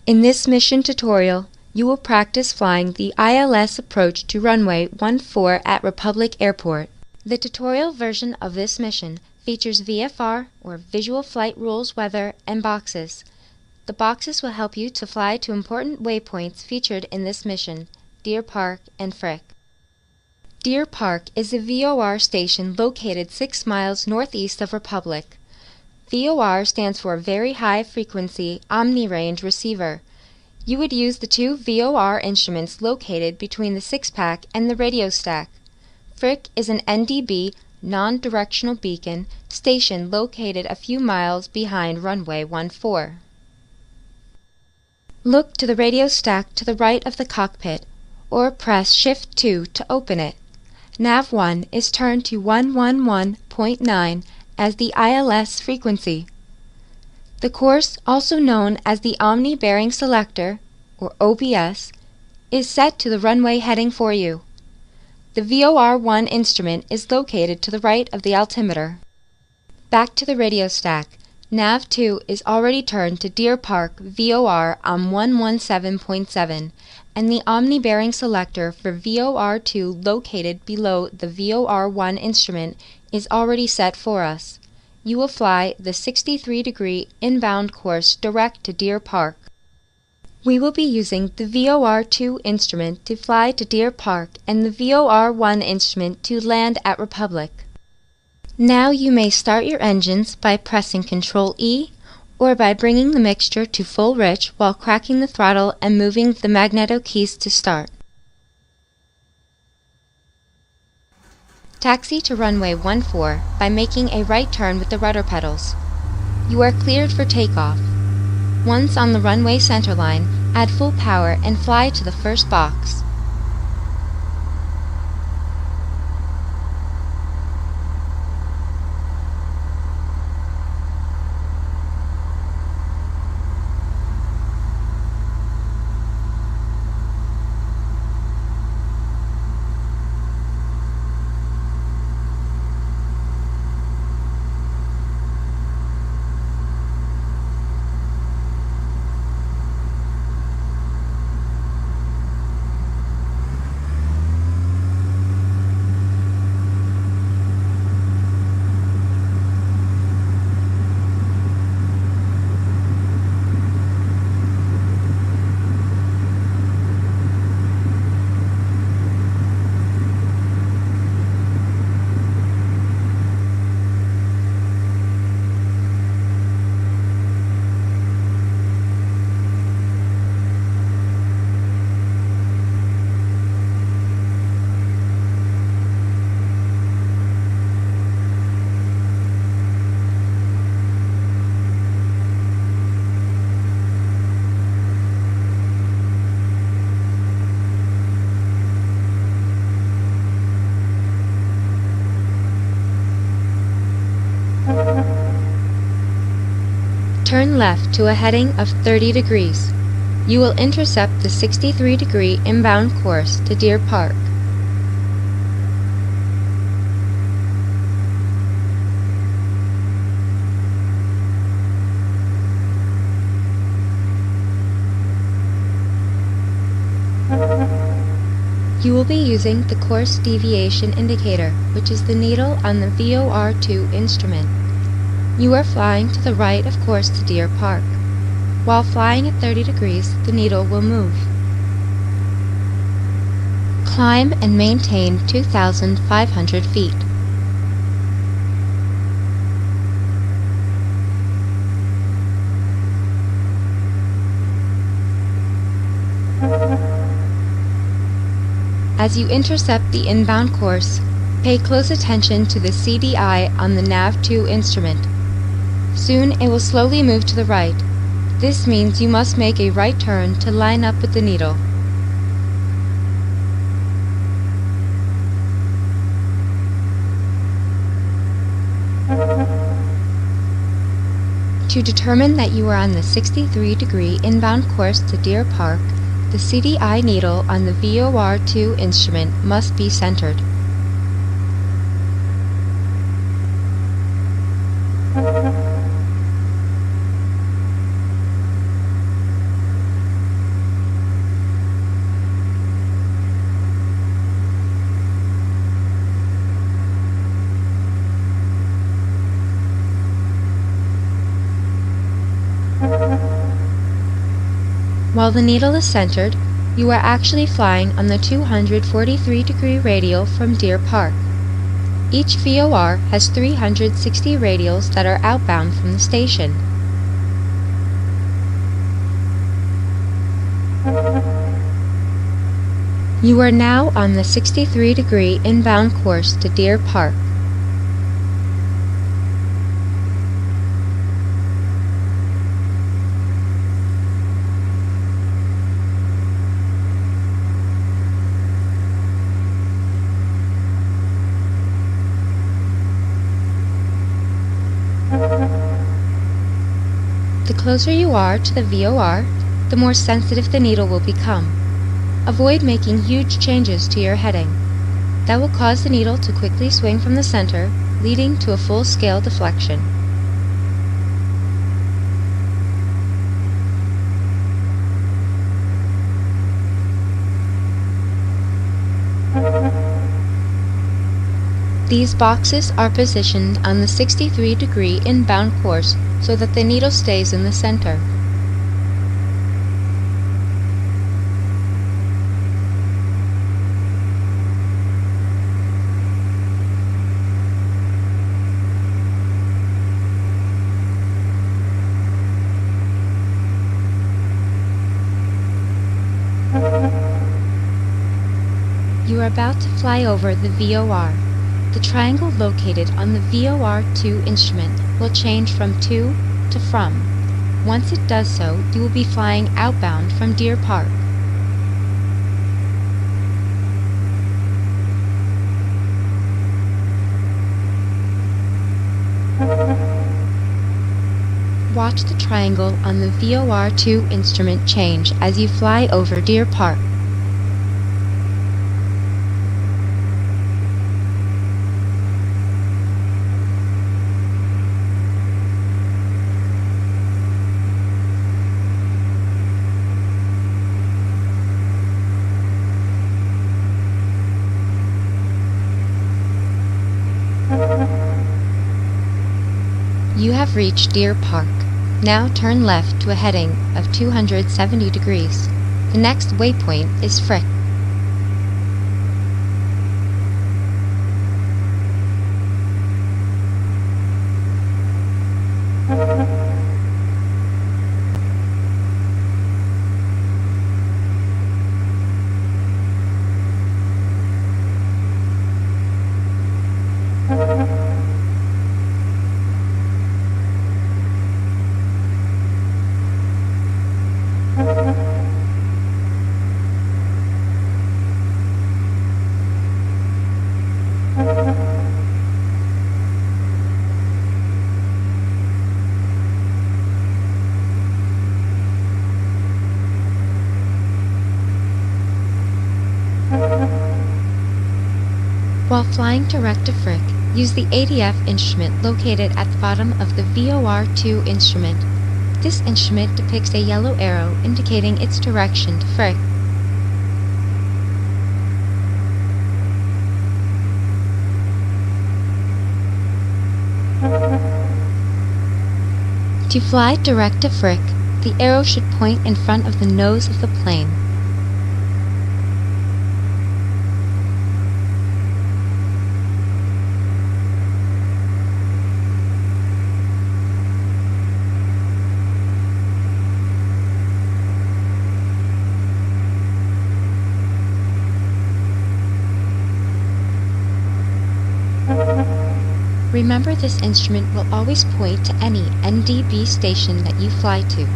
In this mission tutorial, you will practice flying the ILS approach to runway 14 at Republic Airport. The tutorial version of this mission features VFR, or Visual Flight Rules Weather, and boxes. The boxes will help you to fly to important waypoints featured in this mission, Deer Park and Frick. Deer Park is a VOR station located 6 miles northeast of Republic. VOR stands for Very High Frequency Omni-Range Receiver. You would use the two VOR instruments located between the 6-pack and the radio stack. Frick is an NDB, non-directional beacon, station located a few miles behind runway 14. Look to the radio stack to the right of the cockpit, or press Shift 2 to open it. Nav 1 is turned to 111.9 as the ILS frequency. The course, also known as the Omni Bearing Selector, or OBS, is set to the runway heading for you. The VOR-1 instrument is located to the right of the altimeter. Back to the radio stack. Nav 2 is already turned to Deer Park VOR on 117.7, and the Omni Bearing Selector for VOR-2 located below the VOR-1 instrument is already set for us. You will fly the 63-degree inbound course direct to Deer Park. We will be using the VOR-2 instrument to fly to Deer Park and the VOR-1 instrument to land at Republic. Now you may start your engines by pressing Ctrl-E or by bringing the mixture to full rich while cracking the throttle and moving the magneto keys to start. Taxi to runway 14 by making a right turn with the rudder pedals. You are cleared for takeoff. Once on the runway centerline, add full power and fly to the first box. Turn left to a heading of 30 degrees. You will intercept the 63-degree inbound course to Deer Park. You will be using the course deviation indicator, which is the needle on the VOR-2 instrument. You are flying to the right of course to Deer Park. While flying at 30 degrees, the needle will move. Climb and maintain 2,500 feet. As you intercept the inbound course, pay close attention to the CDI on the Nav 2 instrument. Soon it will slowly move to the right. This means you must make a right turn to line up with the needle. To determine that you are on the 63-degree inbound course to Deer Park, the CDI needle on the VOR-2 instrument must be centered. While the needle is centered, you are actually flying on the 243-degree radial from Deer Park. Each VOR has 360 radials that are outbound from the station. You are now on the 63-degree inbound course to Deer Park. The closer you are to the VOR, the more sensitive the needle will become. Avoid making huge changes to your heading. That will cause the needle to quickly swing from the center, leading to a full-scale deflection. These boxes are positioned on the 63-degree inbound course so that the needle stays in the center. You are about to fly over the VOR. The triangle located on the VOR-2 instrument will change from to from. Once it does so, you will be flying outbound from Deer Park. Watch the triangle on the VOR-2 instrument change as you fly over Deer Park. You have reached Deer Park. Now turn left to a heading of 270 degrees. The next waypoint is Frick. While flying direct to Frick, use the ADF instrument located at the bottom of the VOR-2 instrument. This instrument depicts a yellow arrow indicating its direction to Frick. To fly direct to Frick, the arrow should point in front of the nose of the plane. Remember, this instrument will always point to any NDB station that you fly to.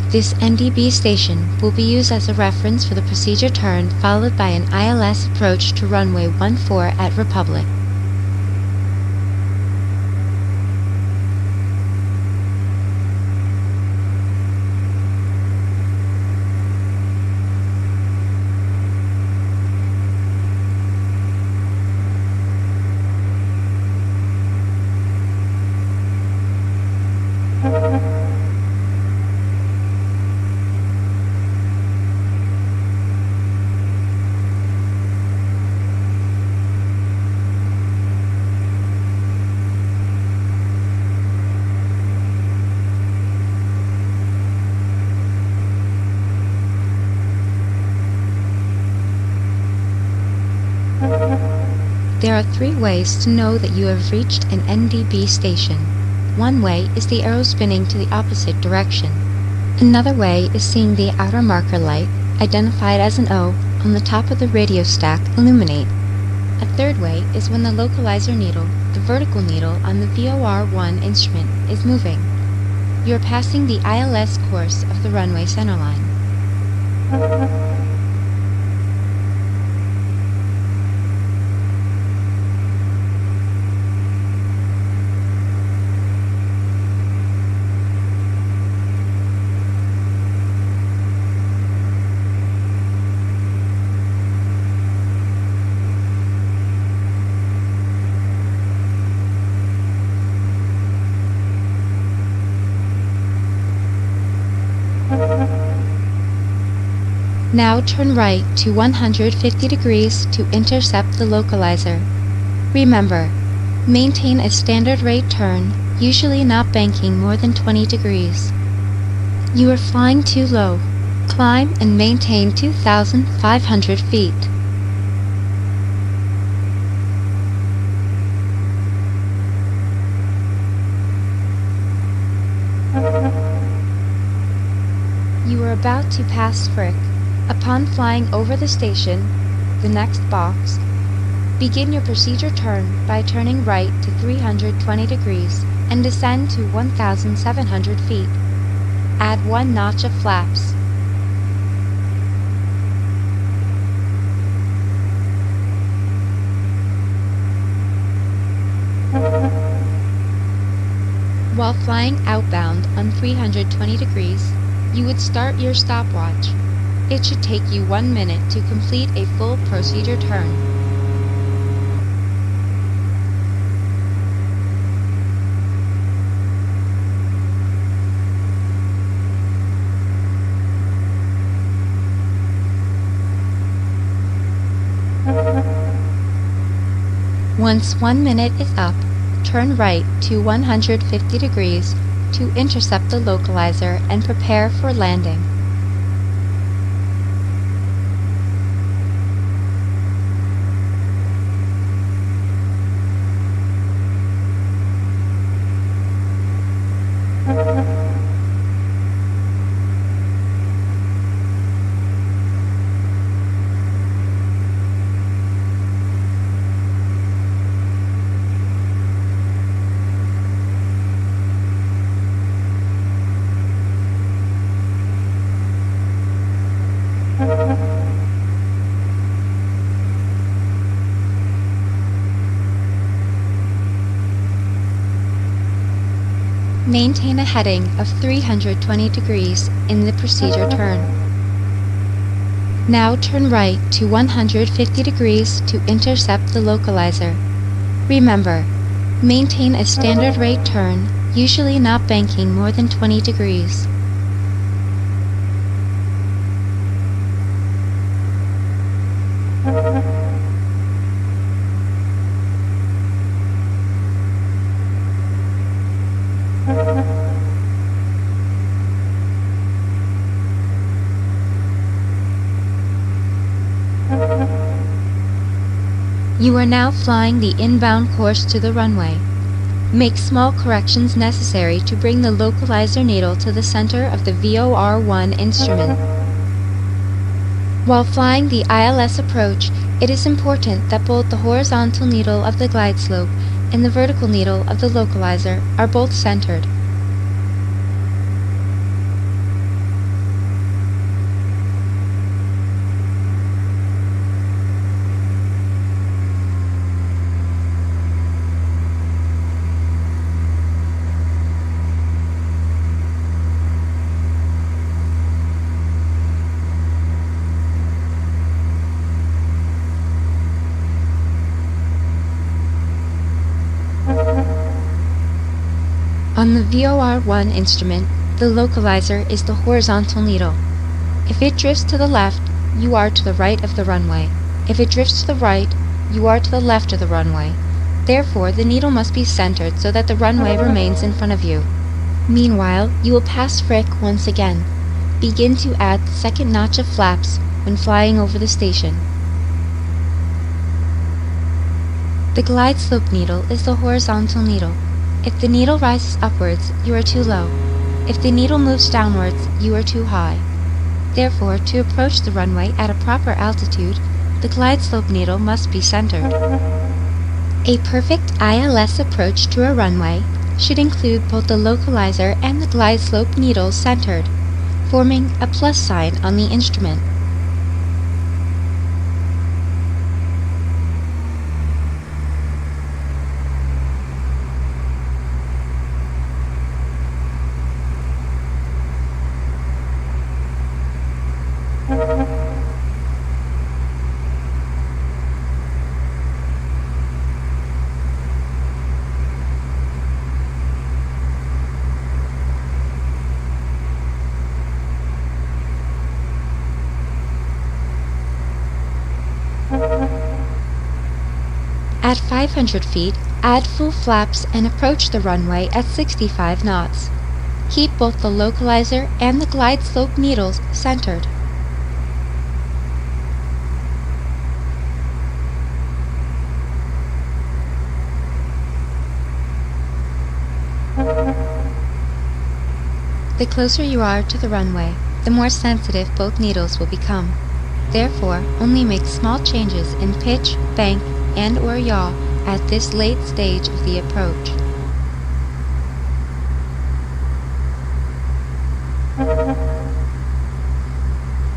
This NDB station will be used as a reference for the procedure turn followed by an ILS approach to runway 14 at Republic. There are three ways to know that you have reached an NDB station. One way is the arrow spinning to the opposite direction. Another way is seeing the outer marker light, identified as an O, on the top of the radio stack illuminate. A third way is when the localizer needle, the vertical needle on the VOR-1 instrument, is moving. You are passing the ILS course of the runway centerline. Now turn right to 150 degrees to intercept the localizer. Remember, maintain a standard rate turn, usually not banking more than 20 degrees. You are flying too low. Climb and maintain 2,500 feet. You are about to pass Frick. Upon flying over the station, the next box, begin your procedure turn by turning right to 320 degrees and descend to 1,700 feet. Add 1 notch of flaps. While flying outbound on 320 degrees, you would start your stopwatch. It should take you 1 minute to complete a full procedure turn. Once 1 minute is up, turn right to 150 degrees to intercept the localizer and prepare for landing. Maintain a heading of 320 degrees in the procedure turn. Now turn right to 150 degrees to intercept the localizer. Remember, maintain a standard rate turn, usually not banking more than 20 degrees. You are now flying the inbound course to the runway. Make small corrections necessary to bring the localizer needle to the center of the VOR-1 instrument. While flying the ILS approach, it is important that both the horizontal needle of the glide slope and the vertical needle of the localizer are both centered. On the VOR-1 instrument, the localizer is the horizontal needle. If it drifts to the left, you are to the right of the runway. If it drifts to the right, you are to the left of the runway. Therefore, the needle must be centered so that the runway remains in front of you. Meanwhile, you will pass Frick once again. Begin to add the second notch of flaps when flying over the station. The glide slope needle is the horizontal needle. If the needle rises upwards, you are too low. If the needle moves downwards, you are too high. Therefore, to approach the runway at a proper altitude, the glide slope needle must be centered. A perfect ILS approach to a runway should include both the localizer and the glide slope needles centered, forming a plus sign on the instrument. At 500 feet, add full flaps and approach the runway at 65 knots. Keep both the localizer and the glide slope needles centered. The closer you are to the runway, the more sensitive both needles will become. Therefore, only make small changes in pitch, bank, and/or yaw at this late stage of the approach.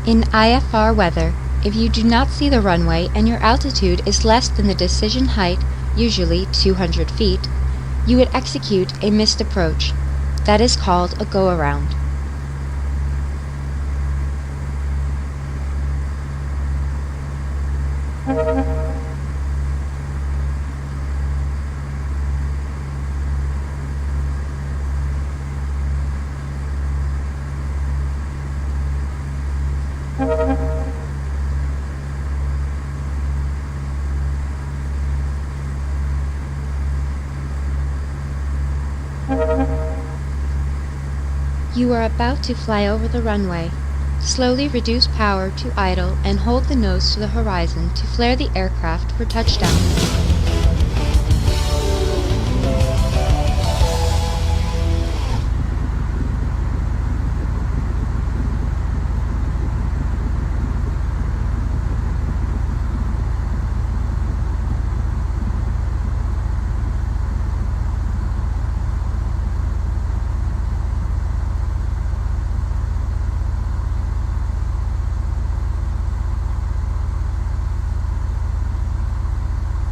In IFR weather, if you do not see the runway and your altitude is less than the decision height, usually 200 feet, you would execute a missed approach. That is called a go-around. You are about to fly over the runway. Slowly reduce power to idle and hold the nose to the horizon to flare the aircraft for touchdown.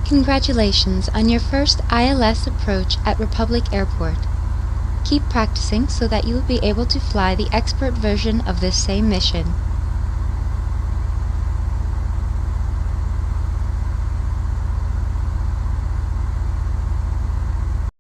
Congratulations on your first ILS approach at Republic Airport. Keep practicing so that you will be able to fly the expert version of this same mission.